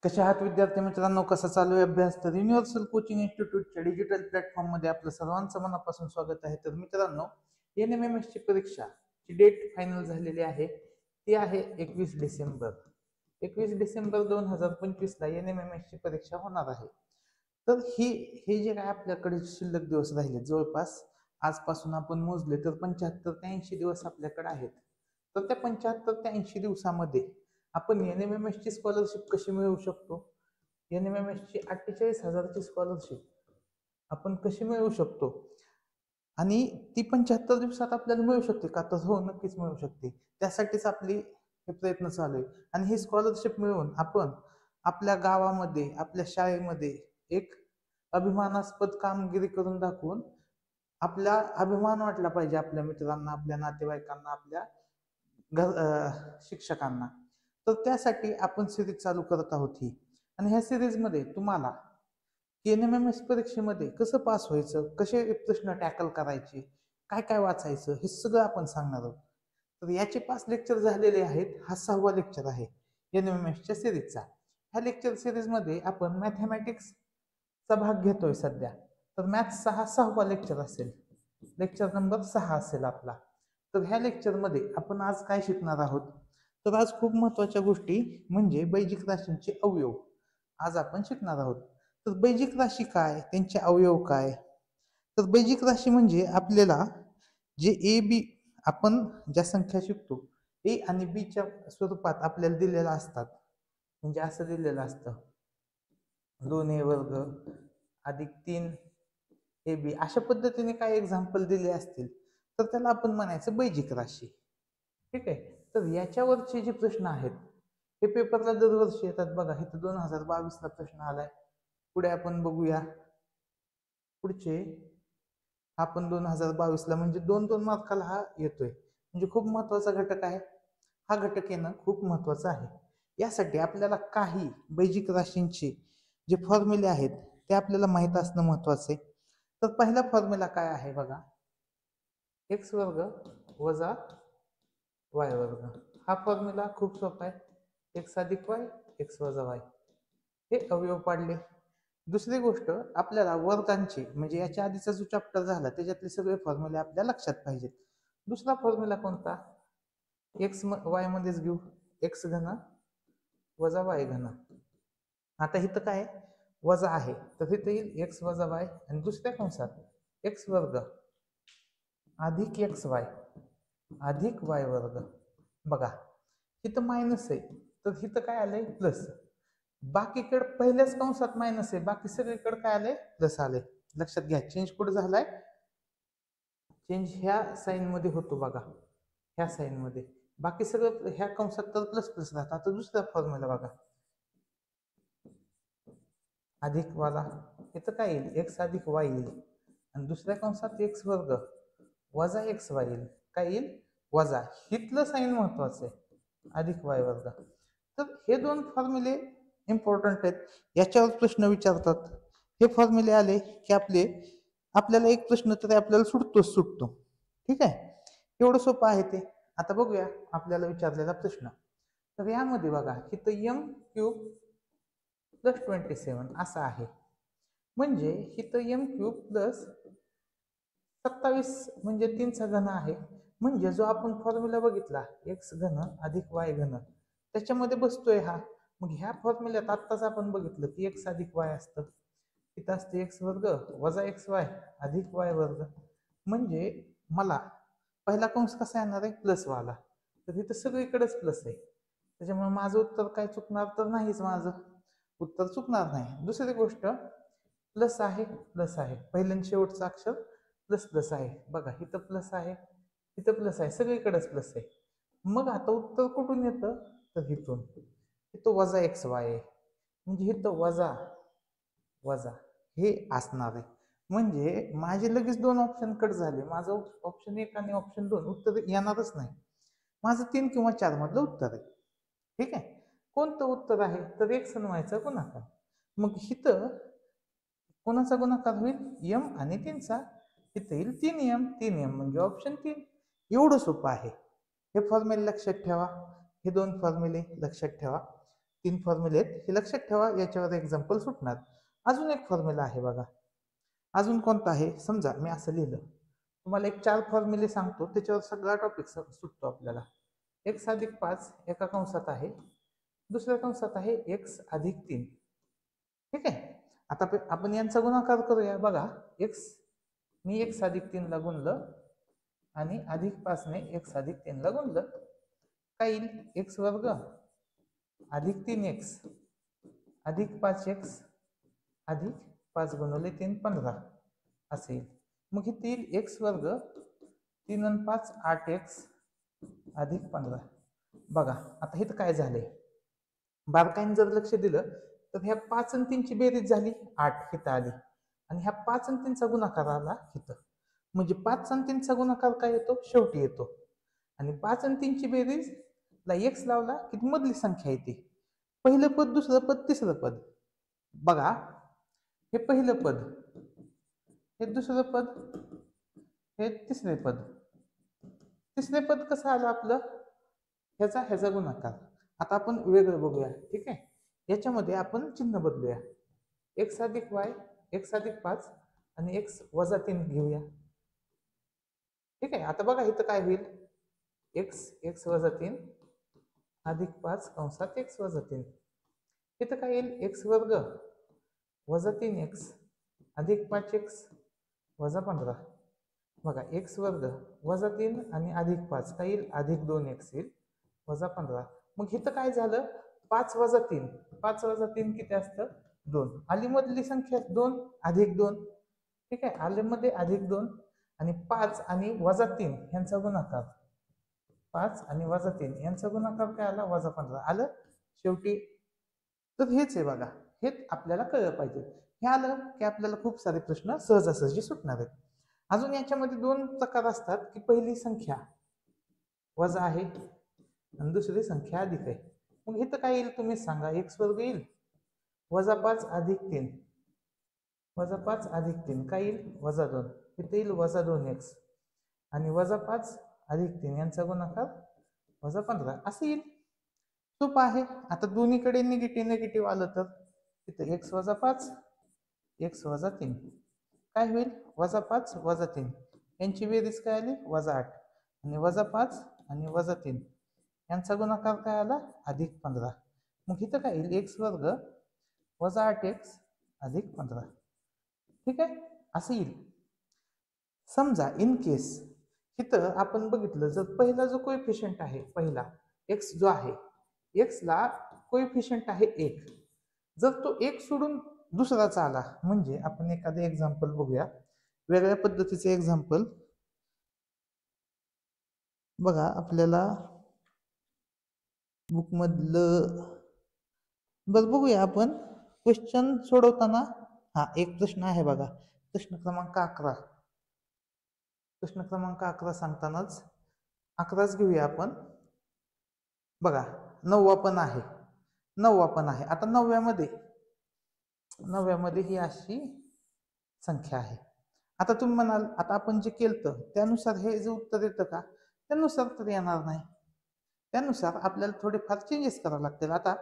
कशा आहात विद्यार्थी मित्रांनो, कसा चालू आहे अभ्यास? तर युनिव्हर्सल कोचिंग इन्स्टिट्यूटच्या डिजिटल प्लॅटफॉर्म मध्ये आपलं सर्वांचं मनापासून स्वागत आहे. तर मित्रांनो, NMMS ची परीक्षा ची डेट फायनल झालेली आहे. ती आहे 21 डिसेंबर. 21 डिसेंबर 2025 ला NMMS ची परीक्षा होणार आहे. तर हे जे काय आपल्याकडे शिल्लक दिवस राहिले, जवळपास आजपासून आपण मोजले तर 75 ते 80 दिवस आपल्याकडे आहेत. तर त्या 75 ते 80 दिवसामध्ये आपण NMMS ची स्कॉलरशिप कशी मिळवू शकतो? NMMS ची 48,000 ची स्कॉलरशिप आपण कशी मिळवू शकतो? आणि ती 75 दिवसात आपल्याला मिळू शकते का? तर हो, नक्कीच मिळू शकते. त्यासाठीच आपली हे प्रयत्न चालू आहे. आणि ही स्कॉलरशिप मिळवून आपण आपल्या गावामध्ये, आपल्या शाळेमध्ये एक अभिमानास्पद कामगिरी करून दाखवून आपला अभिमान वाटला पाहिजे आपल्या मित्रांना, आपल्या नातेवाईकांना, आपल्या शिक्षकांना. तर त्यासाठी आपण सिरीज चालू करत आहोत ही. आणि ह्या सिरीजमध्ये तुम्हाला NMMS परीक्षेमध्ये कसं पास व्हायचं, कसे प्रश्न टॅकल करायचे, काय काय वाचायचं, हे सगळं आपण सांगणार आहोत. तर याचे 5 लेक्चर झालेले आहेत. हा 6वा लेक्चर आहे NMMSच्या सिरीजचा. ह्या लेक्चर सिरीजमध्ये आपण मॅथमॅटिक्सचा भाग घेतोय सध्या. तर मॅथ्सचा हा 6वा लेक्चर असेल, लेक्चर नंबर 6 असेल आपला. तर ह्या लेक्चरमध्ये आपण आज काय शिकणार आहोत? तर आज खूप महत्त्वाच्या गोष्टी म्हणजे बेजिक राशींचे अवयव आज आपण शिकणार आहोत. तर बेजिक राशी काय, त्यांचे अवयव काय? तर बेजिक राशी म्हणजे आपल्याला जे ए बी आपण ज्या संख्या शिकतो, ए आणि बीच्या स्वरूपात आपल्याला दिलेल्या असतात. म्हणजे असं दिलेलं असतं, 2a² अधिक 3ab, अशा पद्धतीने काय एक्झाम्पल दिले असतील तर त्याला आपण म्हणायचं बेजिक राशी. ठीक आहे. तर याच्यावरचे जे प्रश्न आहेत हे पेपरला दरवर्षी येतात. बघा, इथं 2022 ला प्रश्न आलाय. पुढे आपण बघूया. पुढचे आपण 2022 ला म्हणजे 2-2 मार्काला हा येतोय. म्हणजे खूप महत्वाचा घटक आहे. हा घटक येणं खूप महत्वाचं आहे. यासाठी आपल्याला काही बेजिक राशींचे जे फॉर्म्युले आहेत ते आपल्याला माहित असणं महत्वाचं आहे. तर पहिला फॉर्म्युला काय आहे बघा, x² वजा y². हा फॉर्म्युला खूप सोपा आहे. x अधिक y, x वजा y. हे अवयव पाडले. दुसरी गोष्ट, आपल्याला वर्गांची म्हणजे याच्या आधीचा जो चॅप्टर झाला त्याच्यातले सगळे फॉर्म्युले आपल्या लक्षात पाहिजेत. दुसरा फॉर्म्युला कोणता? एक्स वाय मध्येच घेऊ, x³ वजा y³. आता इथं काय वजा आहे तर इथं येईल x वजा y आणि दुसऱ्या कंसात x² अधिक xy अधिक y². बघा, इथं मायनस आहे तर इथं काय आलंय प्लस. बाकीकडे पहिल्याच कंसात मायनस आहे, बाकी सगळीकडे काय आलंय प्लस आलंय. लक्षात घ्या, चेंज कुठे झालाय? चेंज ह्या साईन मध्ये होतो बघा, ह्या साईन मध्ये. बाकी सगळं ह्या कंसात तर प्लस प्लस राहतात. आता दुसरा फॉर्म्युला बघा, अधिक वाला इथं काय येईल एक्स अधिक वाय येईल आणि दुसऱ्या कंसात x² वजा xy येईल. काय येईल? वजा. हिथलं साईन महत्वाचं आहे, अधिक y². तर हे दोन फॉर्म्युले इम्पॉर्टंट आहेत. याच्यावर प्रश्न विचारतात. हे फॉर्म्युले आले की आपल्याला एक प्रश्न तरी आपल्याला सुटतो. ठीक आहे, एवढं सोपं आहे ते. आता बघूया आपल्याला विचारलेला प्रश्न. तर यामध्ये बघा, इथं m³ + 27 असं आहे. म्हणजे इथं m³ + 27 म्हणजे 3चा घन आहे. म्हणजे जो आपण फॉर्म्युला बघितला x³ अधिक y³ त्याच्यामध्ये बसतोय हा. मग ह्या फॉर्म्युल्यात आत्ताच आपण बघितलं की x अधिक y असतं. इथं असते x² वजा xy अधिक y². म्हणजे मला पहिला कंस कसा येणार आहे? प्लस वाला. तर इथं सगळीकडेच प्लस आहे. त्याच्यामुळे माझं उत्तर काय चुकणार तर नाहीच, माझं उत्तर चुकणार नाही. दुसरी गोष्ट, प्लस आहे प्लस आहे, पहिल्या शेवटचं अक्षर प्लस प्लस आहे. बघा, इथं प्लस आहे, इथं प्लस आहे, सगळीकडेच प्लस आहे. मग आता उत्तर कुठून येतं? तर इथून. इथं वजा xy आहे म्हणजे इथं वजा वजा हे असणार आहे. म्हणजे माझे लगेच 2 ऑप्शन कट झाले. माझं ऑप्शन 1 आणि ऑप्शन 2 उत्तर येणारच नाही. माझं 3 किंवा 4 मधलं उत्तर आहे. ठीक आहे. कोणतं उत्तर आहे? तर x आणि y चा गुणाकार. मग इथं कोणाचा गुणाकार होईल? m आणि 3चा. इथं येईल 3m म्हणजे ऑप्शन 3. एवढं सोपं आहे. हे फॉर्म्युले लक्षात ठेवा, हे 2 फॉर्म्युले लक्षात ठेवा. 3 फॉर्म्युले आहेत, हे लक्षात ठेवा, याच्यावर एक्झाम्पल सुटणार. अजून एक फॉर्म्युला आहे बघा. अजून कोणता आहे? समजा मी असं लिहिलं, तुम्हाला एक 4 फॉर्म्युले सांगतो, त्याच्यावर सगळा टॉपिक सुटतो आपल्याला. x अधिक 5 एका कंसात आहे, दुसऱ्या कंसात आहे x अधिक 3. ठीक आहे. आता आपण यांचा गुणाकार करूया. बघा, मी x अधिक 3 ला गुणलं आणि अधिक 5 ने x अधिक 3 ला गुणलं, काय येईल? x वर्ग अधिक 3x अधिक 5x अधिक 5 गुणिले 3 15 असेल. मग इथे येईल x वर्ग 3 आणि 5 8x अधिक 15. बघा आता इथं काय झालंय, बारकाईने जर लक्ष दिलं तर ह्या 5 आणि 3 ची बेरीज झाली 8 इथं आली, आणि ह्या 5 आणि 3 चा गुणाकार आला इथं. म्हणजे 5 आणि 3 चा गुणाकार काय येतो? शेवटी येतो. आणि 5 आणि 3 ची बेरीज ला x लावला की मधली संख्या येते. पहिलं पद, दुसरं पद, तिसरं पद. बघा, हे पहिलं पद, हे दुसरं पद, हे तिसरे पद. तिसरे पद कसं आलं आपलं? ह्याचा गुणाकार. आता आपण वेगळं बघूया. ठीक आहे. याच्यामध्ये आपण चिन्ह बदलूया. x अधिक y, x अधिक 5 आणि x वजा 3 घेऊया. ठीक आहे. आता बघा इथं काय होईल? x वजा 3 अधिक 5 कंसात x वजा 3. इथं काय येईल? x वर्ग वजा 3x अधिक 5x वजा 15. बघा, x वर्ग वजा 3 आणि अधिक 5 काय येईल? अधिक 2x येईल वजा 15. मग इथं काय झालं? 5 वजा 3, 5 वजा 3 किती असतं? 2. आली मधली संख्या 2 अधिक 2. ठीक आहे. आले मध्ये अधिक 2 आणि 5 आणि वजा 3 यांचा गुणाकार, 5 आणि वजा 3 यांचा गुणाकार काय आला? वजा 15 आलं शेवटी. तर हेच आहे बघा, हेच आपल्याला कळलं पाहिजे. हे आलं की आपल्याला खूप सारे प्रश्न सहजासहजी सुटणार आहेत. अजून याच्यामध्ये 2 प्रकार असतात की पहिली संख्या वजा आहे आणि दुसरी संख्या अधिक आहे. मग इथं काय येईल तुम्ही सांगा? x वर्ग येईल वजा 5 अधिक 3, वजा 5 अधिक 3 काय येईल? वजा 2. इथे येईल वजा 2x आणि वजा 5 अधिक 3 यांचा गुणाकार वजा 15 असं येईल. सोपं आहे. आता दोन्हीकडे निगेटिव्ह आलं तर इथं x वजा 5, x वजा 3 काय होईल? वजा 5 वजा 3 यांची बेरीज काय आली? वजा 8 आणि वजा 5 आणि वजा 3 यांचा गुणाकार काय आला? अधिक 15. मग इथं काय येईल? x वर्ग वजा 8x अधिक 15. ठीक आहे. असं येईल. समजा इन केस इथं आपण बघितलं, जर पहिला जो कोएफिशियंट आहे, पहिला x जो आहे, x ला कोएफिशियंट आहे 1, जर तो 1 सोडून दुसराचा आला, म्हणजे आपण एखादं एक्झाम्पल बघूया, वेगळ्या पद्धतीचे एक्झाम्पल बघा. आपल्याला बुक मधलं बघूया आपण क्वेश्चन सोडवताना. हा एक प्रश्न आहे बघा, प्रश्न क्रमांक 11. प्रश्न क्रमांक 11 सांगतानाच 11च घेऊया आपण. बघा, 9वा पण आहे, 9वा पण आहे. आता 9व्यामध्ये ही अशी संख्या आहे. आता तुम्ही म्हणाल, आता आपण जे केलं त्यानुसार हे जे उत्तर येतं का? त्यानुसार तर येणार नाही. त्यानुसार आपल्याला थोडेफार चेंजेस करावे लागतील. आता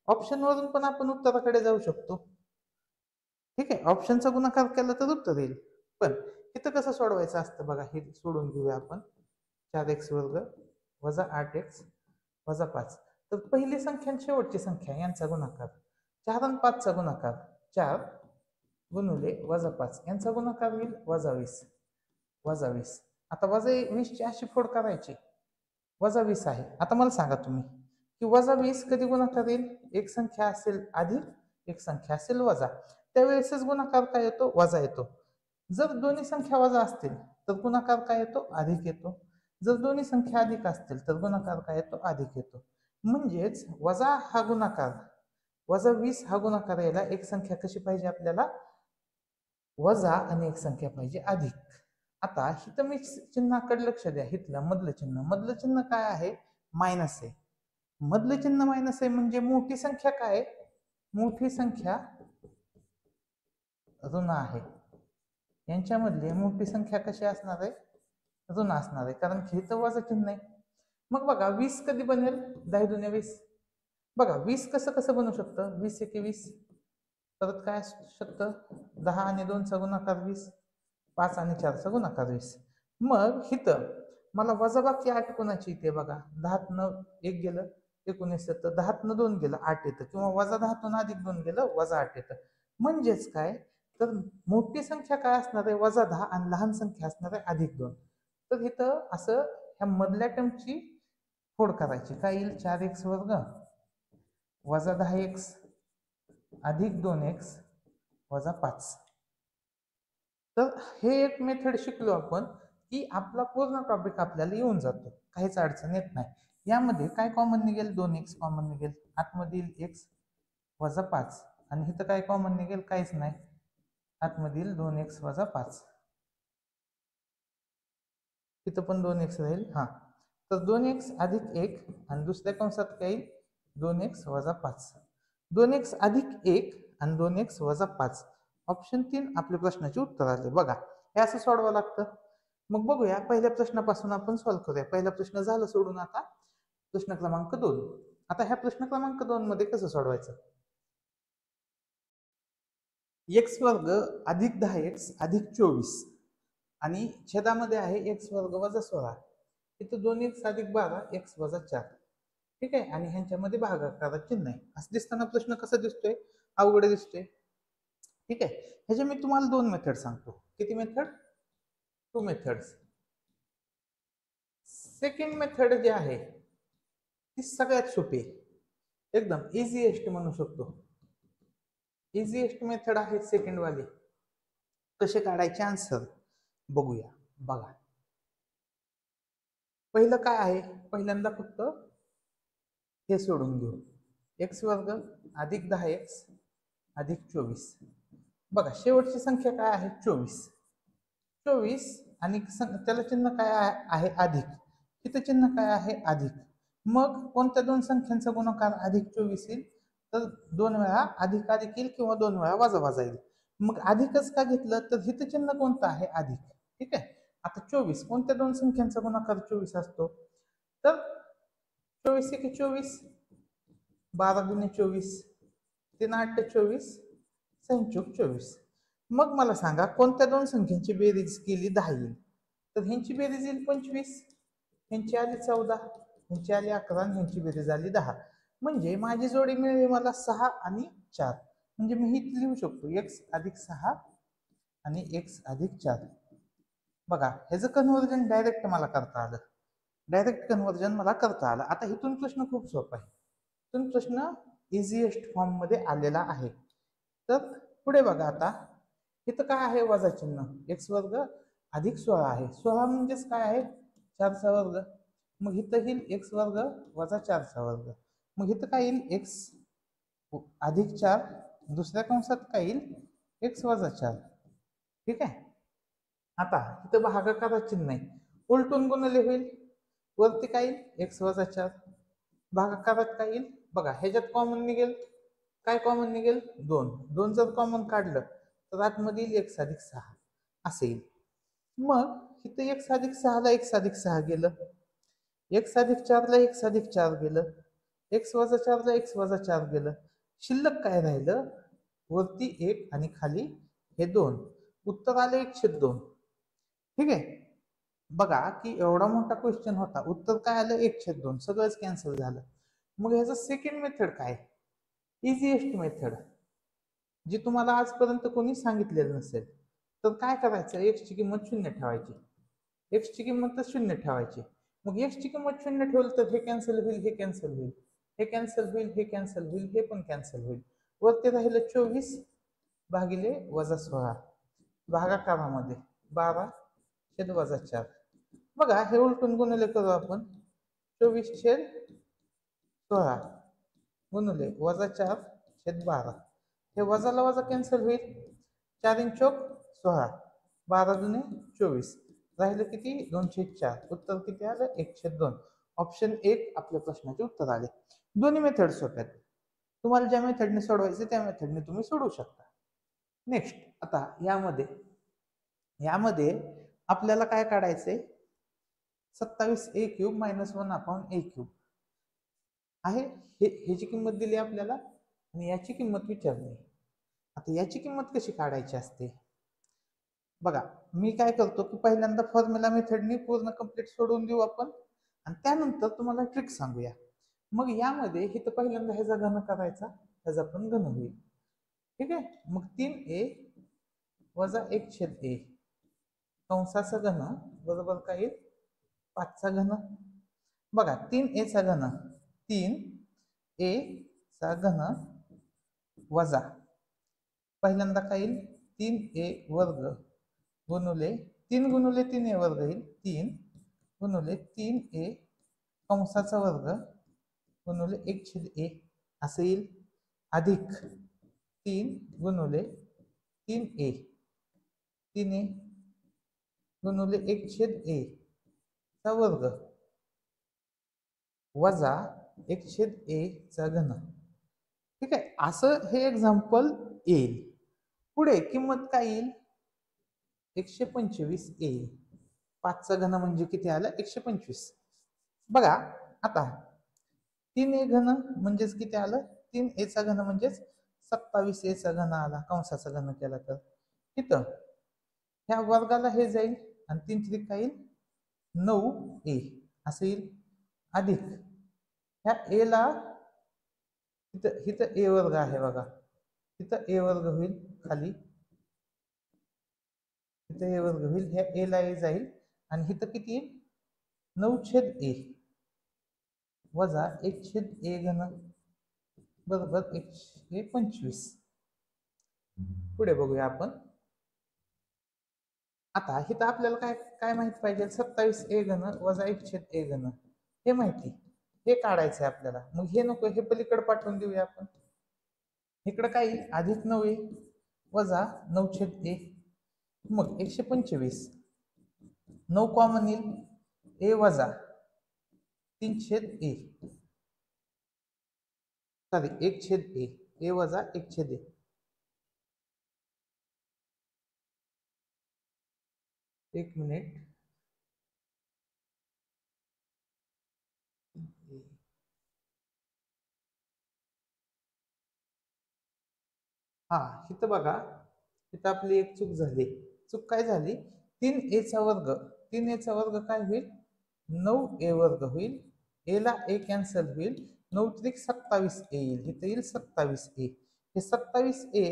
ऑप्शन वरून पण आपण उत्तराकडे जाऊ शकतो. ठीक आहे. ऑप्शनचा गुणाकार केला तर उत्तर येईल. पण इथं कसं सोडवायचं असतं बघा, हे सोडून घेऊया आपण. 4x वर्ग वजा 8x वजा 5. तर पहिली संख्या आणि शेवटची संख्या यांचा गुणाकार, 4 आणि 5 चा गुणाकार 4 गुणिले वजा 5 यांचा गुणाकार येईल वजा 20. वजा 20. आता वजा 20 ची अशी फोड करायची, वजा 20 आहे. आता मला सांगा तुम्ही की वजा 20 कधी गुणाकार येईल? एक संख्या असेल अधिक, एक संख्या असेल वजा, त्यावेळेसच गुणाकार काय येतो? वजा येतो. जर दोन्ही संख्या वजा असतील तर गुणाकार काय येतो? अधिक येतो. जर दोन्ही संख्या अधिक असतील तर गुणाकार काय येतो? अधिक येतो. म्हणजेच वजा हा गुणाकार, वजा 20 हा गुणाकार यायला एक संख्या कशी पाहिजे आपल्याला? वजा आणि एक संख्या पाहिजे अधिक. आता इथं मी चिन्हाकडे लक्ष द्या. इथलं मधलं चिन्ह काय आहे? मायनस आहे. मधलं चिन्ह मायनस आहे म्हणजे मोठी संख्या काय आहे? मोठी संख्या ऋण आहे. यांच्यामधली मोठी संख्या कशी असणार आहे? ऋण असणार आहे, कारण इथं वजा चिन्ह आहे. मग बघा 20 कधी बनेल? 10 दुने 20. बघा 20 कसं कसं बनू शकतं, 20 एके 20, परत काय असू शकतं, 10 आणि 2चा गुणाकार 20, 5 आणि 4चा गुणाकार 20. मग इथं मला वजाबाकी 8 कोणाची येते बघा, 10तनं 1 गेलं 19 येतं, 10तनं 2 गेलं 8 येतं, किंवा वजा 10तून अधिक 2 गेलं वजा 8 येतं. म्हणजेच काय, तर मोठी संख्या काय असणार आहे वजा 10 आणि लहान संख्या असणार आहे अधिक 2. तर इथं असं ह्या मधल्या टर्मची फोड करायची. काय येईल, 4x वर्ग वजा 10x अधिक 2x वजा 5. तर हे एक मेथड शिकलो आपण, की आपला पूर्ण टॉपिक आपल्याला येऊन जातो, काहीच अडचण येत नाही. यामध्ये काय कॉमन निघेल, 2x कॉमन निघेल, आतमध्ये येईल x वजा 5, आणि इथं काय कॉमन निघेल, काहीच नाही, आतमध्ये येईल 2x वजा 5, इथं पण 2x राहील. हा, तर 2x अधिक 1 आणि दुसऱ्या कंसात काय येईल, 2x वजा 5, 2x अधिक 1 आणि 2x वजा 5. ऑप्शन 3 आपल्या प्रश्नाचे उत्तर आले. बघा हे असं सोडवावं लागतं. मग बघूया पहिल्या प्रश्नापासून आपण सॉल्व्ह करूया. पहिला प्रश्न झाला सोडून, आता प्रश्न क्रमांक 2. आता ह्या प्रश्न क्रमांक 2 मध्ये कसं सोडवायचं, x वर्ग अधिक 10x अधिक 24 आणि छेदामध्ये आहे x वर्ग वजा 16, इथं 2x अधिक 12 x वजा 4. ठीक आहे, आणि ह्यांच्यामध्ये भागाकारात चिन्ह आहे. असं दिसताना प्रश्न कसा दिसतोय, अवघड दिसतोय. ठीक आहे, ह्याचे मी तुम्हाला 2 मेथड सांगतो. किती मेथड, 2 मेथड्स. सेकंड मेथड जी आहे ती सगळ्यात सोपी आहे, एकदम इझीएस्ट म्हणू शकतो. इझीएस्ट मेथड आहे सेकंड वाली. कसे काढायचे आन्सर बघूया. बघा पहिलं काय आहे, पहिल्यांदा फक्त हे सोडून घेऊ, x वर्ग अधिक 10x अधिक 24. बघा शेवटची संख्या काय आहे, 24. 24 आणि त्याला चिन्ह काय आहे, अधिक. तिथं चिन्ह काय आहे, अधिक. मग कोणत्या दोन संख्यांचा गुणाकार अधिक 24 येईल, तर 2 वेळा अधिक अधिक येईल किंवा 2 वेळा वजा वजा येईल. मग अधिकच का घेतलं, तर हिथं चिन्ह कोणतं आहे, अधिक. ठीक आहे, आता 24 कोणत्या दोन संख्यांचा गुणाकार 24 असतो, तर 24 एके 24, 12 गुणे 24, 3 8 24, 6 चोक 24. मग मला सांगा कोणत्या दोन संख्यांची बेरीज केली 10 येईल, तर ह्यांची बेरीज येईल 25, ह्यांची आली 14, ह्यांची आली 11 आणि ह्यांची बेरीज आली 10. म्हणजे माझी जोडी मिळाली मला 6 आणि 4. म्हणजे मी ही लिहू शकतो x अधिक 6 आणि x अधिक 4. बघा ह्याचं कन्व्हर्जन डायरेक्ट मला करता आलं, डायरेक्ट कन्व्हर्जन मला करता आलं. आता इथून प्रश्न खूप सोपा आहे, इथून प्रश्न इझिएस्ट फॉर्म मध्ये आलेला आहे. तर पुढे बघा, आता इथं काय आहे, वजा चिन्ह, x वर्ग अधिक 16 आहे. 16 म्हणजेच काय आहे, 4चा वर्ग. मग इथं येईल x वर्ग वजा 4चा वर्ग. मग इथं काय येईल, x अधिक 4, दुसऱ्या कंसात काय येईल, x वजा 4. ठीक आहे, आता इथं भागाकारात चिन्ह आहे, उलटून गुणले होईल, वरती काय येईल, x वजा 4, भागाकारात काय येईल, बघा ह्याच्यात कॉमन निघेल, काय कॉमन निघेल, 2. 2 जर कॉमन काढलं तर आतमध्ये येईल x अधिक 6 असं येईल. मग इथं x अधिक 6 ला x अधिक 6 गेलं, x अधिक 4 ला x अधिक 4 गेलं, x वजा 4 ला x वजा 4 गेलं. शिल्लक काय राहिलं, वरती 1 आणि खाली हे 2. उत्तर आले 1/2. ठीक आहे, बघा की एवढा मोठा क्वेश्चन होता, उत्तर काय आलं, 1/2, सगळंच कॅन्सल झालं. मग ह्याचं सेकंड मेथड काय, इझिएस्ट मेथड, जी तुम्हाला आजपर्यंत कोणी सांगितलेलं नसेल. तर काय करायचं, x ची किंमत 0 ठेवायची, x ची किंमत 0 ठेवायची. मग x ची किंमत 0 ठेवलं तर हे कॅन्सल होईल, हे कॅन्सल होईल, हे कॅन्सल होईल, हे कॅन्सल होईल, हे पण कॅन्सल होईल. वरती राहिलं 24 भागिले वजा 16, भागाकारामध्ये 12 छेद वजा 4. बघा हे उलटून गुणले करू आपण, 24 छेद 16 गुणले वजा 4 छेद 12. हे वजाला वजा कॅन्सल होईल, 4 इन चौक 16, 12 दुने 24, राहिलं किती, 2/4. उत्तर किती आलं, 1/2. ऑप्शन 1 आपल्या प्रश्नाचे उत्तर आले. दोन्ही मेथड सोप्यात, तुम्हाला ज्या मेथडने सोडवायचे त्या मेथडने तुम्ही सोडवू शकता. नेक्स्ट, आता यामध्ये आपल्याला काय काढायचंय, 27a³ - 1/a³. आहे. ह्याची किंमत दिली आपल्याला आणि याची किंमत विचारली. आता याची किंमत कशी काढायची असते बघा. मी काय करतो की पहिल्यांदा फॉर्म्युला मेथडनी पूर्ण कंप्लीट सोडून देऊ आपण आणि त्यानंतर तुम्हाला ट्रिक सांगूया. मग यामध्ये इथं पहिल्यांदा ह्याचा घन करायचा, ह्याचा पण घन होईल. ठीक आहे. मग 3a वजा 1/a कंसाचा घन बरोबर काय येईल 5चा घन. बघा 3a चा घन 3a चा घन वजा पहिल्यांदा काय येईल 3a वर्ग गुणुले 3 गुणुले 3a वर्ग येईल 3 गुणुले 3a कंसाचा वर्ग गुणुले 1/a असं येईल अधिक 3 गुणुले 3a 3a गुणुले 1/a चा वर्ग वजा 1/a चा घन. ठीक आहे. असं हे एक्झाम्पल येईल. पुढे किंमत काय येईल 125 येईल. 5चा घन म्हणजे किती आलं 125. बघा आता 3a घन म्हणजेच किती आलं 3a चा घन म्हणजेच 27a चा घन आला कंसाचा घन केला तर इथं ह्या वर्गाला हे जाईल आणि 3 त्रिक काय येईल 9a असं येईल अधिक ह्या a ला इथं इथं a वर्ग आहे बघा, इथं a वर्ग होईल खाली, इथं a वर्ग होईल, ह्या a ला a जाईल आणि इथं किती येईल 9/a वजा 1/a घन बरोबर 125. पुढे बघूया आपण. आता इथं आपल्याला काय काय माहिती पाहिजे 27a घन वजा 1/a घन हे माहिती, हे काढायचंय आपल्याला. मग हे नको, हे पलीकडे पाठवून देऊया आपण. इकडं काय येईल अधिक 9a वजा 9/a मग 125 9 कॉमन येईल a वजा 3/a सॉरी 1/a a वजा 1/a. एक मिनिट. हा इथं बघा, इथं आपली एक चूक झाली. चूक काय झाली 3a चा वर्ग 3a चा वर्ग काय होईल 9a वर्ग होईल, a ला a कॅन्सल होईल, 9 त्रिक 27a येईल, इथं येईल 27a. हे 27a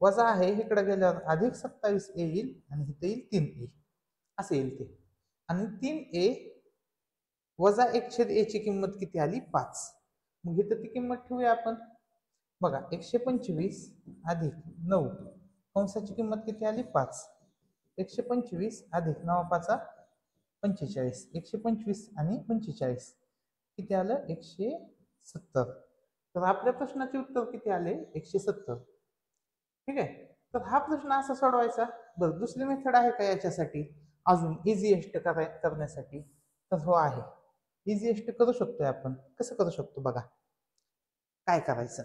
वजा आहे इकडे गेल्यावर अधिक 27a येईल आणि इथं येईल 3a असं येईल ते. आणि 3a वजा 1/a ची किंमत किती आली 5. मग इथं ती किंमत ठेवूया आपण. बघा 125 अधिक 9 कंसाची किंमत किती आली 5. 125 अधिक 9 5 45. 125 आणि 45 किती आलं 170. तर आपल्या प्रश्नाचे उत्तर किती आले 170. ठीक आहे. तर हा प्रश्न असा सोडवायचा. बरं दुसरी मेथड आहे का याच्यासाठी अजून इझीएस्ट करण्यासाठी? तर हो आहे. इझीएस्ट करू शकतोय आपण. कसं करू शकतो बघा. काय करायचं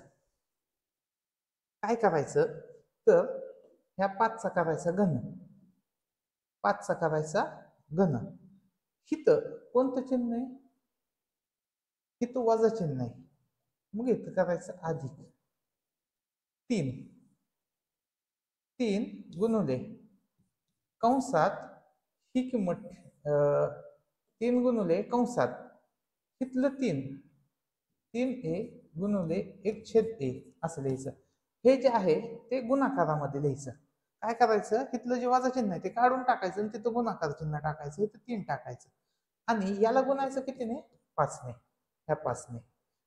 काय करायचं तर ह्या 5चा करायचा घन, 5चा करायचा घन. इथं कोणतं चिन्ह आहे इथं वजा चिन्ह आहे, मग इथं करायचं अधिक 3 3 गुणुले कंसात ही किंमत 3 गुणुले कंसात इथलं 3a गुणुले 1/a असं लिहायचं. हे जे आहे ते गुणाकारामध्ये लिहायचं. काय करायचं तिथलं जे वजा चिन्ह आहे ते काढून टाकायचं आणि तिथं गुणाकार चिन्ह टाकायचं, इथं 3 टाकायचं आणि याला गुणायचं कितीने 5ने, ह्या 5ने.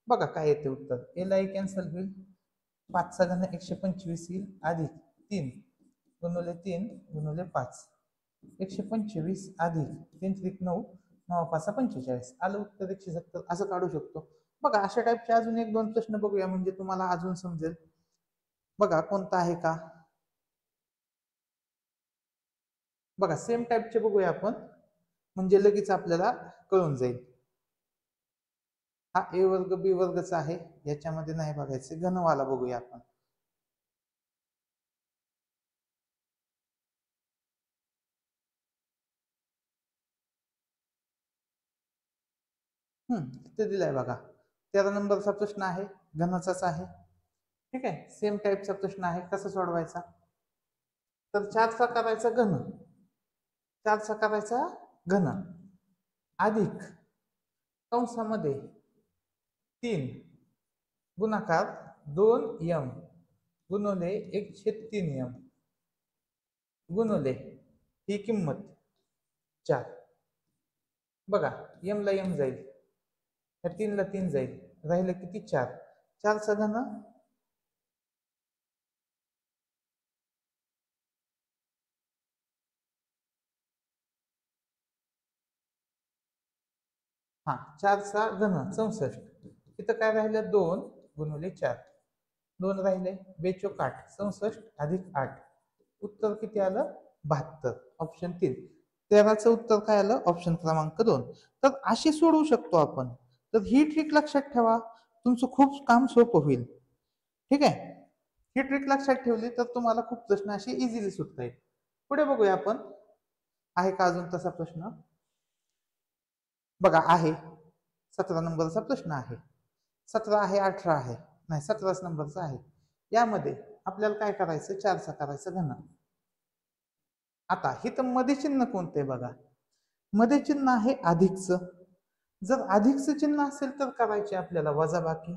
बघा काय येते उत्तर. a ला a कॅन्सल होईल, 5चा घन 125 येईल अधिक 3 गुणुले 3 गुणुले 5 125 अधिक 3 त्रिक 9 9 5 45 आलं उत्तर 170. असं काढू शकतो. बघा अशा टाईपचे अजून एक दोन प्रश्न बघूया म्हणजे तुम्हाला अजून समजेल. बघा कोणता आहे का. बघा सेम टाईपचे बघूया आपण म्हणजे लगेच आपल्याला कळून जाईल. हा a वर्ग b वर्गचा आहे, याच्यामध्ये नाही बघायचे, घनवाला बघूया आपण. तिथे दिलाय बघा 13 नंबरचा प्रश्न आहे, घनाचाच आहे. ठीक आहे, सेम टाईपचा प्रश्न आहे. कसा सोडवायचा? तर 4चा करायचा घन, 4चा करायचा घन अधिक कंसामध्ये 3 गुणाकार 2m गुणिले 1/3m गुणिले ही किंमत 4. बघा, m ला m जाईल, ह्या 3 ला 3 जाईल, राहिलं किती? 4. 4चा घन हा 4चा घन 64. इथं काय राहिलं? 2 गुणिले 4, 2 राहिले, 2 8, 64 अधिक 8. उत्तर किती आलं? 72. ऑप्शन 3. 13चं उत्तर काय आलं? ऑप्शन क्रमांक 2. तर अशी सोडवू शकतो आपण. तर ही ट्रिक लक्षात ठेवा, तुमचं खूप काम सोपं होईल. ठीक आहे, ही ट्रिक लक्षात ठेवली तर तुम्हाला खूप प्रश्न असे इझिली सुटता येईल. पुढे बघूया आपण, आहे का अजून तसा प्रश्न? बघा, आहे 17 नंबरचा प्रश्न आहे. 17 आहे, 18 आहे, नाही 17 नंबरचा आहे. यामध्ये आपल्याला काय करायचं? 4चा करायचं घन. आता इथं मध्ये चिन्ह कोणते? बघा, मध्ये चिन्ह आहे अधिकचं. जर अधिकचं चिन्ह असेल तर करायचे आपल्याला वजाबाकी.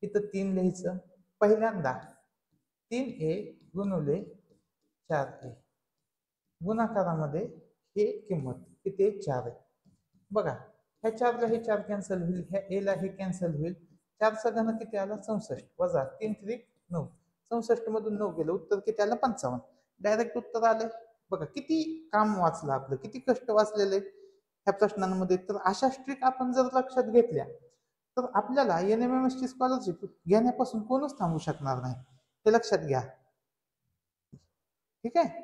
इथं 3 लिहायचं. पहिल्यांदा 3a गुणिले 4a गुणाकारामध्ये हे किंमत किती? 4 आहे. बघा, ह्या 4ला हे 4 कॅन्सल होईल, ह्या a ला हे कॅन्सल होईल. 4चा घन किती आला? 64 वजा 3 त्रिक 9. 64 मधून 9 गेलं, उत्तर किती आलं? 55. डायरेक्ट उत्तर आले. बघा किती काम वाचलं आपलं, किती कष्ट वाचलेले ह्या प्रश्नांमध्ये. तर अशा ट्रिक आपण जर लक्षात घेतल्या तर आपल्याला NMMS ची स्कॉलरशिप घेण्यापासून कोणच थांबू शकणार नाही, हे लक्षात घ्या. ठीक आहे,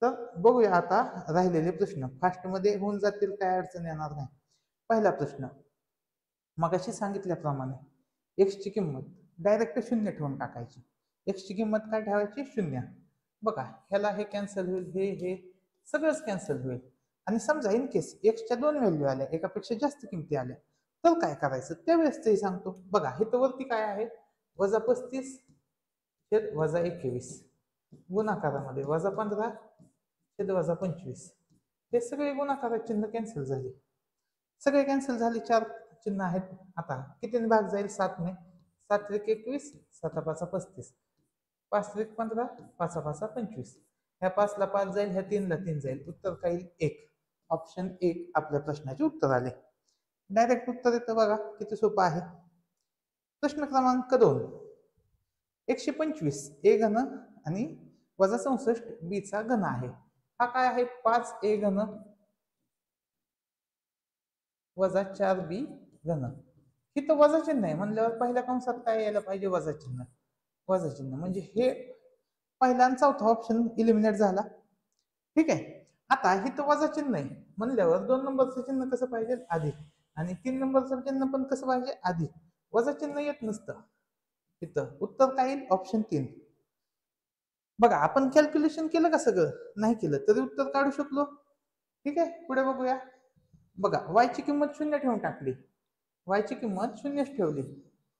तर बघूया आता राहिलेले प्रश्न. फास्ट मध्ये होऊन जातील, काय अडचण येणार नाही. पहिला प्रश्न, मगाशी सांगितल्याप्रमाणे x ची किंमत डायरेक्ट 0 ठेवून टाकायची. x ची किंमत काय ठेवायची? 0. बघा, ह्याला हे कॅन्सल होईल, हे सगळंच कॅन्सल होईल. आणि समजा इन केस x च्या 2 व्हॅल्यू आल्या, एकापेक्षा जास्त किमती आल्या, तर काय करायचं त्यावेळेस तेही सांगतो. बघा, हे तर वरती काय आहे? वजा 35 छेद वजा 21 गुणाकारामध्ये वजा 15 छेद वजा 25. हे सगळे गुणाकाराचे चिन्ह कॅन्सल झाले, सगळे कॅन्सल झाले. 4 चिन्ह आहेत. आता कितीने भाग जाईल? 7 ने. 7 त्रिक 21, 7 5 35, 5 त्रिक 15, 5 5 25. ह्या 5 ला 5 जाईल, ह्या 3 ला 3 जाईल, उत्तर काय येईल? 1. ऑप्शन 1 आपल्या प्रश्नाचे उत्तर आले. डायरेक्ट उत्तर येतं. बघा किती सोपं आहे. प्रश्न क्रमांक 2, 125 ए घन आणि वजा 64 बी चा घन आहे. हा काय आहे? 5a घन वजा 4b घन. इथं वजा चिन्ह आहे म्हणल्यावर पहिल्या कंसात काय यायला पाहिजे? वजा चिन्ह. वजा चिन्ह म्हणजे हे पहिला आणि चौथा ऑप्शन इलिमिनेट झाला. ठीक आहे, आता इथं वजा चिन्ह आहे म्हणल्यावर 2 नंबरचं चिन्ह कसं पाहिजे? अधिक. आणि 3 नंबरचं चिन्ह पण कसं पाहिजे? अधिक. वजा चिन्ह येत नसतं इथं, उत्तर काय येईल? ऑप्शन 3. बघा, आपण कॅल्क्युलेशन केलं का? सगळं नाही केलं तरी उत्तर काढू शकलो. ठीक आहे, पुढे बघूया. बघा, y ची किंमत 0 ठेवून टाकली, y ची किंमत 0 ठेवली,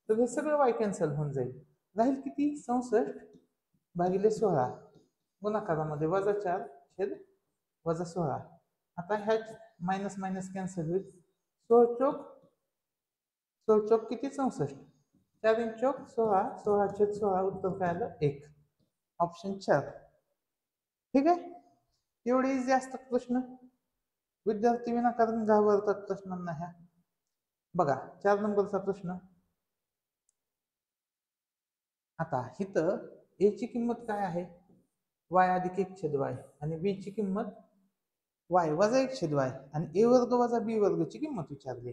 तर हे सगळं y कॅन्सल होऊन जाईल. राहील किती? 64 भागिले 16 गुणाकारामध्ये वजा 4 छेद वजा 16. आता ह्या मायनस मायनस कॅन्सल होईल. 16 चौक 16 चौक किती? 64. 4 3 चौक 16, 16 छेद 16, उत्तर काय आलं? 1. ऑप्शन 4. ठीक आहे, एवढे इझी असतात प्रश्न. विद्यार्थी विनाकारण घाबरतात प्रश्नांना ह्या. बघा, 4 नंबरचा प्रश्न. आता इथं a ची किंमत काय आहे? y अधिक 1 छेद y आणि b ची किंमत y वजा 1 छेद y आणि a वर्ग वजा b वर्ग ची किंमत विचारली.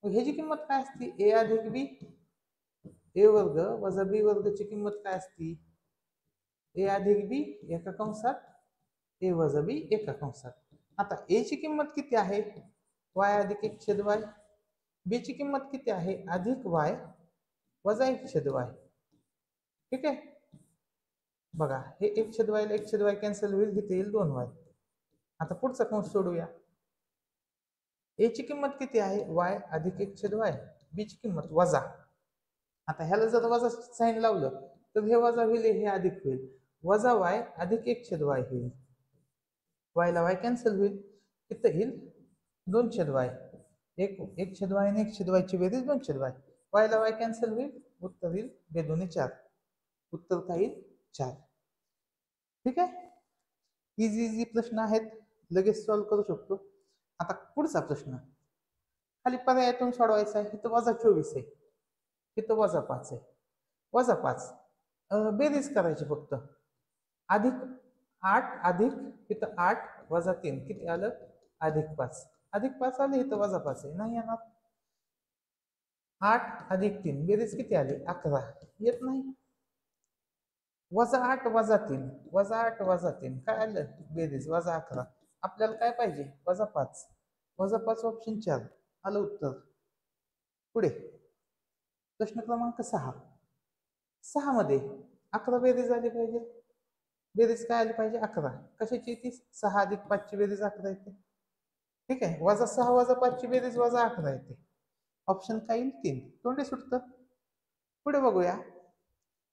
मग ह्याची किंमत काय असते? a अधिक b, a वर्ग वजा b वर्ग ची किंमत काय असते? a अधिक b एका कंसात, a वजा b एका कंसात. आता a ची किंमत किती आहे? y अधिक 1 छेद y. b ची किंमत किती आहे? अधिक y वजा 1 छेद y. ठीक आहे, बघा, हे 1 छेद y ला 1 छेद y कॅन्सल होईल, इथे येईल 2y. आता पुढचा कंस सोडूया. a ची किंमत किती आहे? y अधिक 1 छेद y. बी ची किंमत वजा. आता ह्याला जर वजा साईन लावलं तर हे वजा होईल, हे अधिक होईल. वजा वाय अधिक 1/y होईल. वायला वाय कॅन्सल होईल. इथं येईल 2/y. 1/y आणि 1/y ची बेरीज 2/y. वायला वाय कॅन्सल होईल. उत्तर येईल 2 4. उत्तर काय येईल 4. ठीक आहे. इझी इझी प्रश्न आहेत, लगेच सॉल्व्ह करू शकतो. आता पुढचा प्रश्न खाली पर्यायातून सोडवायचा आहे. इथं वजा 24 आहे, इथं वजा 5 आहे. वजा 5 बेरीज करायची फक्त. अधिक 8 अधिक इथं 8 वजा 3 किती आलं? अधिक 5. अधिक 5 आले, इथं वजा 5 आहे, नाही येणार. 8 अधिक 3 बेरीज किती आली? 11. येत नाही. वजा 8 वजा 3 वजा 8 वजा 3 काय आलं? बेरीज वजा 11. आपल्याला काय पाहिजे? वजा 5. वजा 5 ऑप्शन 4 आलं उत्तर. पुढे प्रश्न क्रमांक 6. 6 मध्ये 11 बेरीज आली पाहिजे. बेरीज काय आली पाहिजे? 11. कशाची ती? 6 अधिक 5 ची बेरीज 11 येते. ठीक आहे. वजा 6 वजा 5 ची बेरीज वजा 11 येते. ऑप्शन काय येईल? 3. तोंडी सुटतं. पुढे बघूया.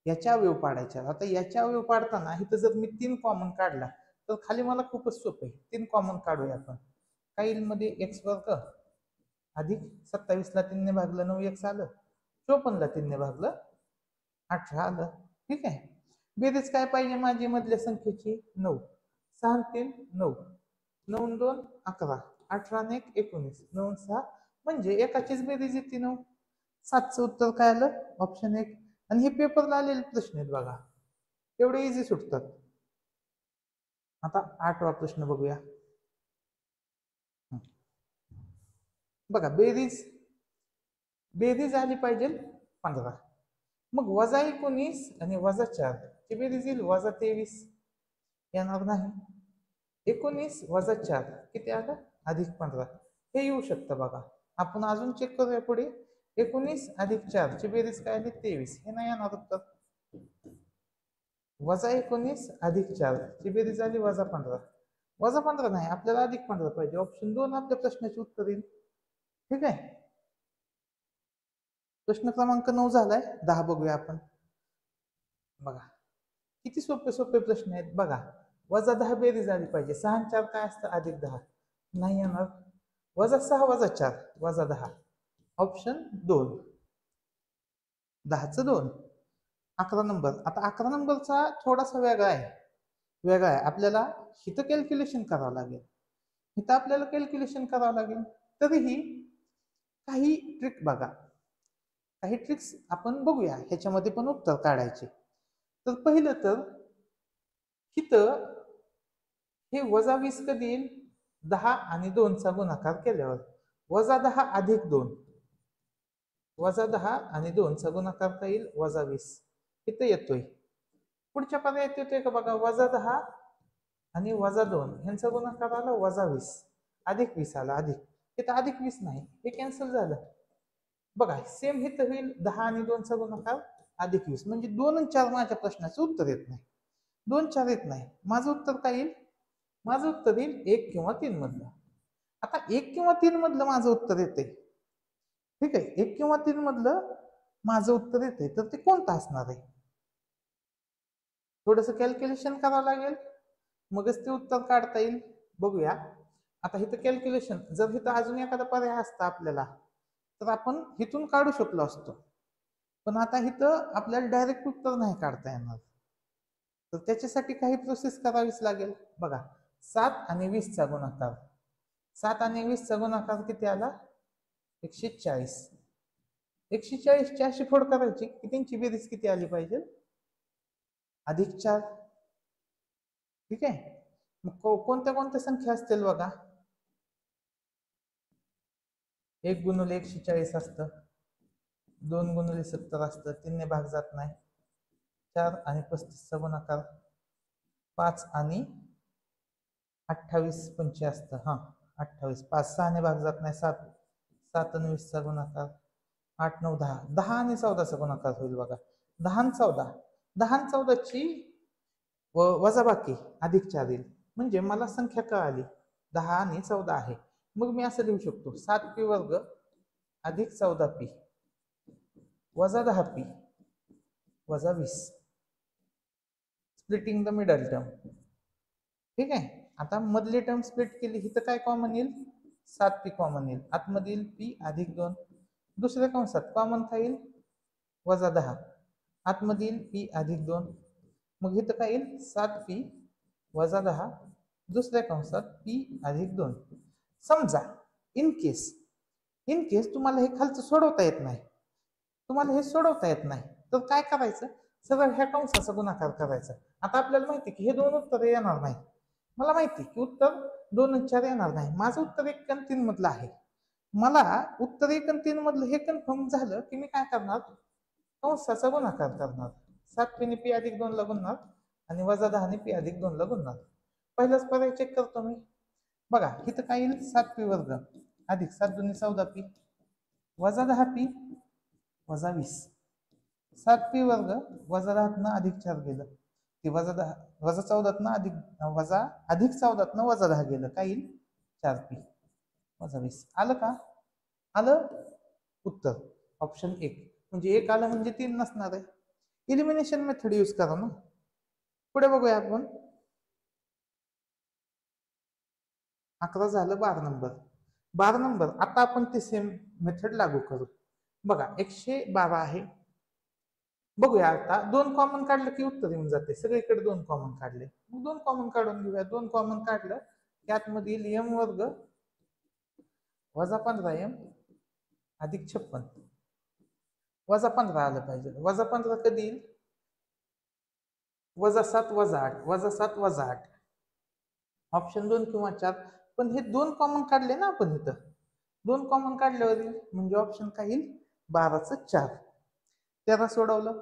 याच्या अवयव पाडायच्या. आता याच्या अवयव पाडताना इथं जर मी 3 कॉमन काढला तर खाली मला खूपच सोपं आहे. 3 कॉमन काढूया आपण. काय येईल मध्ये? x वर्ग अधिक 27 ला 3 ने भागलं 9x आलं. 54 ला 3 ने भागलं 18 आलं. ठीक आहे. बेरीज काय पाहिजे माझी मधल्या संख्येची? 9. 6 3 9. 9 2 11. 18 आणि 1 19. 9 6 म्हणजे एकाचीच बेरीज येते 9. 7चं उत्तर काय आलं? ऑप्शन 1. आणि हे पेपरला आलेले प्रश्न आहेत बघा, एवढे इझी सुटतात. आता 8वा प्रश्न बघूया. बघा बेरीज आली पाहिजे 15. मग वजा 19 आणि वजा 4 ची बेरीज येईल वजा 23. येणार नाही. 19 वजा 4 किती आलं? अधिक 15. हे येऊ शकतं बघा. आपण अजून चेक करूया पुढे. 19 अधिक 4 ची बेरीज काय आली? 23. हे नाही येणार उत्तर. वजा 19 अधिक 4 ची बेरीज आली वजा 15. वजा 15 नाही, आपल्याला अधिक 15 पाहिजे. ऑप्शन 2 आपल्या प्रश्नाचे उत्तर येईल. ठीक आहे. प्रश्न क्रमांक 9 झालाय. 10 बघूया आपण. बघा किती सोपे सोपे प्रश्न आहेत बघा. वजा 10 बेरीज आली पाहिजे. 6 आणि 4 काय असतं? अधिक 10. नाही येणार. वजा 6 वजा 4 वजा 10. ऑप्शन 2. 10चं 2. 11 नंबर. आता 11 नंबरचा थोडासा वेगळा आहे. आपल्याला इथं कॅल्क्युलेशन करावं लागेल. इथं आपल्याला कॅल्क्युलेशन करावं लागेल. तरीही काही ट्रिक बघा, काही ट्रिक्स आपण बघूया ह्याच्यामध्ये पण उत्तर काढायचे. तर पहिलं तर इथं हे वजा 20 कधी येईल? 10 आणि 2चा गुणाकार केल्यावर. वजा 10 अधिक 2. वजा 10 आणि 2चा गुणाकार काय येईल? वजा 20. इथं येतोय. पुढच्या पर्यायात येतोय का बघा? वजा 10 आणि वजा 2 यांचा गुणाकार आला वजा 20. अधिक 20 आला. अधिक इथं अधिक 20 नाही, हे कॅन्सल झालं. बघा सेम इथं होईल 10 आणि 2चा गुणाकार अधिक 20. म्हणजे 2 आणि 4 माझ्या प्रश्नाचं उत्तर येत नाही. 2 4 येत नाही. माझं उत्तर काय येईल? माझं उत्तर येईल 1 किंवा 3 मधलं. आता 1 किंवा 3 मधलं माझं उत्तर येते. ठीक आहे. 1 किंवा 3 मधलं माझं उत्तर येते, तर ते कोणतं असणार आहे? थोडस कॅल्क्युलेशन करावं लागेल, मगच ते उत्तर काढता येईल. बघूया. आता इथं कॅल्क्युलेशन, जर इथं अजून एखादा पर्याय असता आपल्याला तर आपण इथून काढू शकलो असतो. पण आता इथं आपल्याला डायरेक्ट उत्तर नाही काढता येणार. तर त्याच्यासाठी काही प्रोसेस करावीच लागेल. बघा 7 आणि 20चा गुणाकार. 7 आणि 20चा गुणाकार किती आला? 140. 140 ची अशी फोड करायची की त्यांची बेरीज किती आली पाहिजे? अधिक 4. ठीक आहे. मग कोणत्या कोणत्या संख्या असतील बघा. 1 गुणिले 140 असतं. 2 गुणिले 70 असतं. 3 ने भाग जात नाही. 4 आणि 35चा गुणाकार. 5 आणि 28 पंचे असतं. 28. 5 6 ने भाग जात नाही. 7 7 आणि 20चा गुणाकार. 8 9 10. 10 आणि 14चा गुणाकार होईल बघा. 10 आणि 14. 10 आणि 14 ची वजाबाकी अधिक 4 येईल. म्हणजे मला संख्या कळाली 10 आणि 14 आहे. मग मी असं लिहू शकतो 7p वर्ग अधिक 14p. वजा 10p वजा 20, स्प्लिटिंग द मिडल टर्म. ठीक आहे. आता मधली टर्म स्प्लिट केली, ही तर काय कॉमन येईल, 7p कॉमन येईल. आतमध्ये येईल p अधिक 2. दुसऱ्या कंसात कॉमन काय येईल, वजा 10. आतमध्ये येईल p अधिक 2. मग इथं काय येईल, 7p वजा 10. दुसऱ्या कंसात p अधिक 2. समजा इन केस तुम्हाला हे खालचं सोडवता येत नाही, तर काय करायचं, सरळ ह्या कंसाचा गुणाकार करायचा. आता आपल्याला माहिती की हे दोन उत्तर येणार नाही. मला माहिती की उत्तर 2 आणि 4 येणार नाही. माझं उत्तर 1 आणि 3 मधलं आहे. मला उत्तर 1 आणि 3 मधलं हे कन्फर्म झालं की मी काय करणार, कंसाचा गुणाकार करणार. 7p ने p अधिक 2 ला गुणणार आणि वजा 10 ने p अधिक 2 ला गुणणार. पहिलाच पर्याय चेक करतो मी. बघा इथं काय येईल, 7p वर्ग अधिक 7 दुनी 14p वजा 10p वजा 20. 7p वर्ग वजा 10 अधिक 4 गेलं, ते वजा 10 वजा 14 अधिक वजा अधिक 14 वजा 10 गेलं, काय येईल, 4p वजा 20. आलं का, आलं उत्तर ऑप्शन 1. म्हणजे 1 आलं म्हणजे 3 नसणार आहे. इलिमिनेशन मेथड यूज करा ना. पुढे बघूया आपण. 11 झालं. 12 नंबर आता आपण ते सेम मेथड लागू करू. बघा 112 आहे. बघूया आता 2 कॉमन काढलं की उत्तर येऊन जाते. सगळीकडे 2 कॉमन काढले, मग 2 कॉमन काढून घेऊया. 2 कॉमन काढलं त्यात मधील m वर्ग वजा 15m अधिक 56 वजा 15 आलं पाहिजे. वजा 15 कधी येईल, वजा 7 वजा 8 वजा 7 वजा 8. ऑप्शन 2 किंवा 4. पण हे 2 कॉमन काढले ना आपण, इथं 2 कॉमन काढल्यावर येईल म्हणजे ऑप्शन काय येईल, 12चं 4. 13 सोडवलं.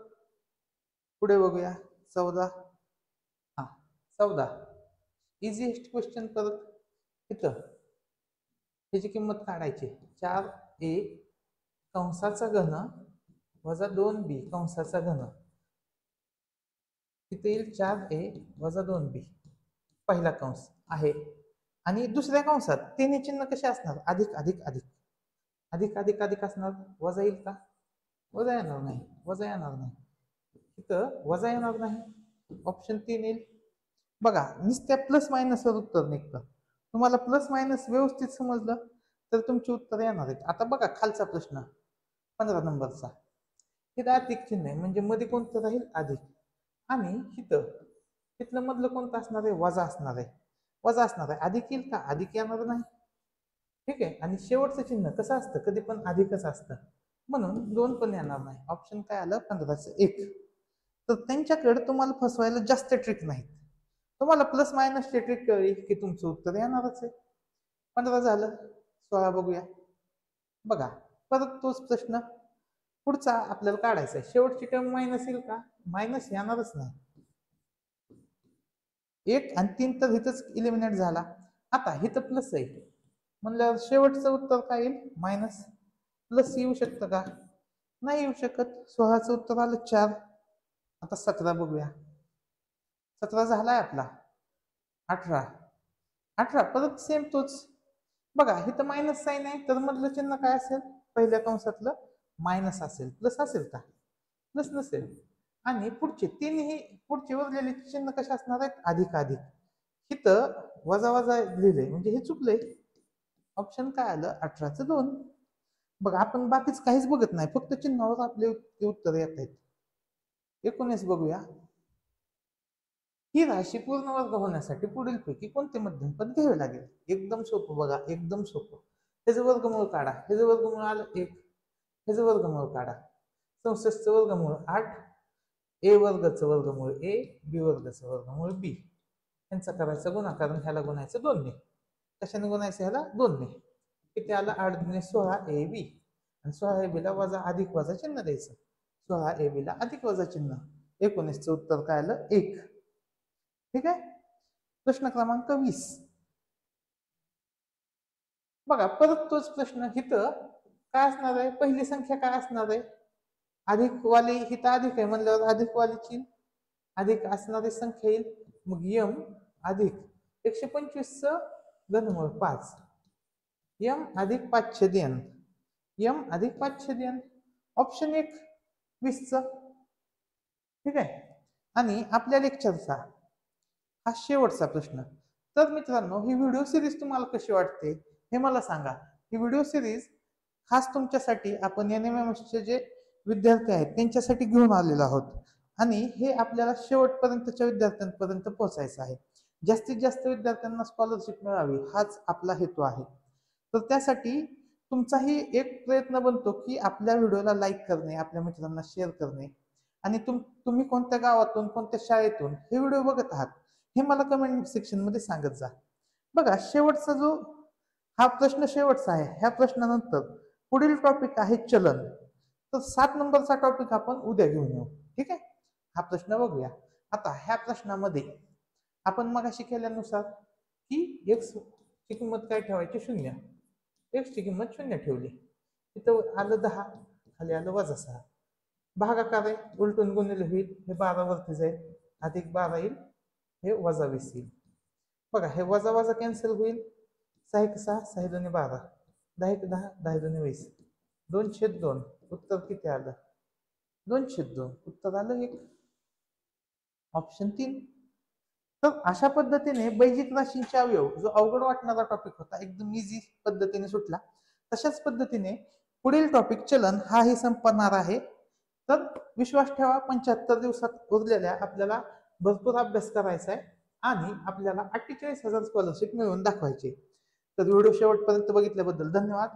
पुढे बघूया 14. 14 इझीएस्ट क्वेश्चन. परत इथं त्याची किंमत काढायची. 4a कंसाचा घन वजा 2b कंसाचा घन. तिथे येईल 4a वजा 2b पहिला कंस आहे. आणि दुसऱ्या कंसात तिन्ही चिन्ह कसे असणार, अधिक अधिक अधिक अधिक अधिक अधिक असणार. वजा येईल का, वजा येणार नाही, वजा येणार नाही, इथं वजा येणार नाही. ऑप्शन 3 येईल. बघा नुसत्या प्लस मायनस वर उत्तर निघतं. तुम्हाला प्लस मायनस व्यवस्थित समजलं तर तुमची उत्तर येणार आहेत. आता बघा खालचा प्रश्न 15 नंबरचा, इथं अधिक चिन्ह आहे म्हणजे मध्ये कोणतं राहील, अधिक. आणि इथलं मधलं कोणतं असणार आहे, वजा असणार आहे. वजा असणार आहे, अधिक येईल का, अधिक येणार नाही. ठीक आहे. आणि शेवटचं चिन्ह कसं असतं, कधी पण अधिकच असतं, म्हणून 2 पण येणार नाही. ऑप्शन काय आलं, 15चं 1. तर त्यांच्याकडे तुम्हाला फसवायला जास्त ट्रिक नाहीत. तुम्हाला प्लस मायनसची ट्रिक कळली की तुमचं उत्तर येणारच आहे. 15 झालं. 16 बघूया. बघा परत तोच प्रश्न पुढचा आपल्याला काढायचा आहे. शेवटची टर्म मायनस येईल का, मायनस येणारच नाही. 1 आणि 3 तर इथंच इलिमिनेट झाला. आता इथं प्लस आहे म्हणल्यावर शेवटचं उत्तर काय येईल, मायनस. प्लस येऊ शकतं का, नाही येऊ शकत. 16चं उत्तर आलं 4. आता 17 बघूया. 17 झालाय आपला. 18 परत सेम तोच. बघा इथं मायनस साईन आहे तर मधलं चिन्ह काय असेल, पहिल्या कंसातलं मायनस असेल. प्लस असेल का, प्लस नसेल. आणि पुढचे तीनही पुढचे उरलेले चिन्ह कसे असणार आहेत, अधिक अधिक. इथं वजा वजा लिहिले म्हणजे हे चुकलंय. ऑप्शन काय आलं, 18चं 2. बघा आपण बाकीच काहीच बघत नाही, फक्त चिन्हावर आपले उत्तर येत आहेत. 19 बघूया. ही राशी पूर्ण वर्ग होण्यासाठी पुढील पैकी कोणते मध्यमपद घ्यावे लागेल. एकदम सोपं बघा, एकदम सोपं. ह्याचं वर्गमूळ काढा. ह्याचं वर्गमूळ आलं 1. ह्याचं वर्गमूळ काढा. 64चं वर्गमूळ 8. ए वर्गाचं वर्गमूळ a, बी वर्गाचं वर्गमूळ b. यांचा करायचा गुणाकार, ह्याला गुणायचं 2 ने. कशाने गुणायचं, ह्याला 2 ने. किती आलं, 8 दुने 16 ab. आणि 16 ab ला वजा अधिक वजा चिन्ह द्यायचं. 16 ab ला अधिक वजा चिन्ह. 19चं उत्तर काय आलं, 1. ठीक आहे. प्रश्न क्रमांक 20. बघा परत तोच प्रश्न. इथं काय असणार आहे, पहिली संख्या काय असणार आहे, अधिक वाली. इथं अधिक आहे म्हणल्यावर अधिक वालीची अधिक असणारी संख्या येईल. मग m अधिक 125चं घनमूळ 5. m अधिक 5 छेद n. m अधिक 5 छेद n. ऑप्शन 1 20चं. ठीक आहे. आणि आपल्या लेक्चरचा हा शेवटचा प्रश्न. तर मित्रांनो, ही व्हिडिओ सिरीज तुम्हाला कशी वाटते हे मला सांगा. ही व्हिडिओ सिरीज खास तुमच्यासाठी आपण NMMSचे जे विद्यार्थी आहेत त्यांच्यासाठी घेऊन आलेलो आहोत आणि हे आपल्याला शेवटपर्यंतच्या विद्यार्थ्यांपर्यंत पोहोचायचं आहे. जास्तीत जास्त विद्यार्थ्यांना स्कॉलरशिप मिळावी हाच आपला हेतू आहे. तर त्यासाठी तुमचाही एक प्रयत्न बनतो की आपल्या व्हिडिओला लाईक करणे, आपल्या मित्रांना शेअर करणे आणि तुम्ही कोणत्या गावातून, कोणत्या शाळेतून हे व्हिडिओ बघत आहात हे मला कमेंट सेक्शन मध्ये सांगत जा. बघा, शेवटचा जो हा प्रश्न शेवटचा आहे. ह्या प्रश्नानंतर पुढील टॉपिक आहे चलन. तर 7 नंबरचा टॉपिक आपण उद्या घेऊन येऊ. ठीक आहे. हा प्रश्न बघूया. आता ह्या प्रश्नामध्ये आपण मगाशी केल्यानुसार की x ची किंमत काय ठेवायची? 0. x ची किंमत 0 ठेवली. इथं आलं 10, खाली आलं -6. भागाकार आहे, उलटून गुणिले होईल. हे 12 वरती जाईल, अधिक 12 येईल, हे -20 येईल. बघा, हे वजा वजा कॅन्सल होईल. 6 1 6, 6 2 12, 10 1 10, 10 2 20, 2/2. उत्तर किती आलं? 2/2. उत्तर आलं 1. ऑप्शन 3. तर अशा पद्धतीने बैजिक राशींचे अवयव, जो अवघड वाटणारा टॉपिक होता, एकदम इझी पद्धतीने सुटला. तशाच पद्धतीने पुढील टॉपिक चलन हाही संपणार आहे. तर विश्वास ठेवा, 75 दिवसात उरलेल्या आपल्याला भरपूर अभ्यास करायचा आहे आणि आपल्याला 48,000 स्कॉलरशिप मिळवून दाखवायची. तर व्हिडिओ शेवटपर्यंत बघितल्याबद्दल धन्यवाद.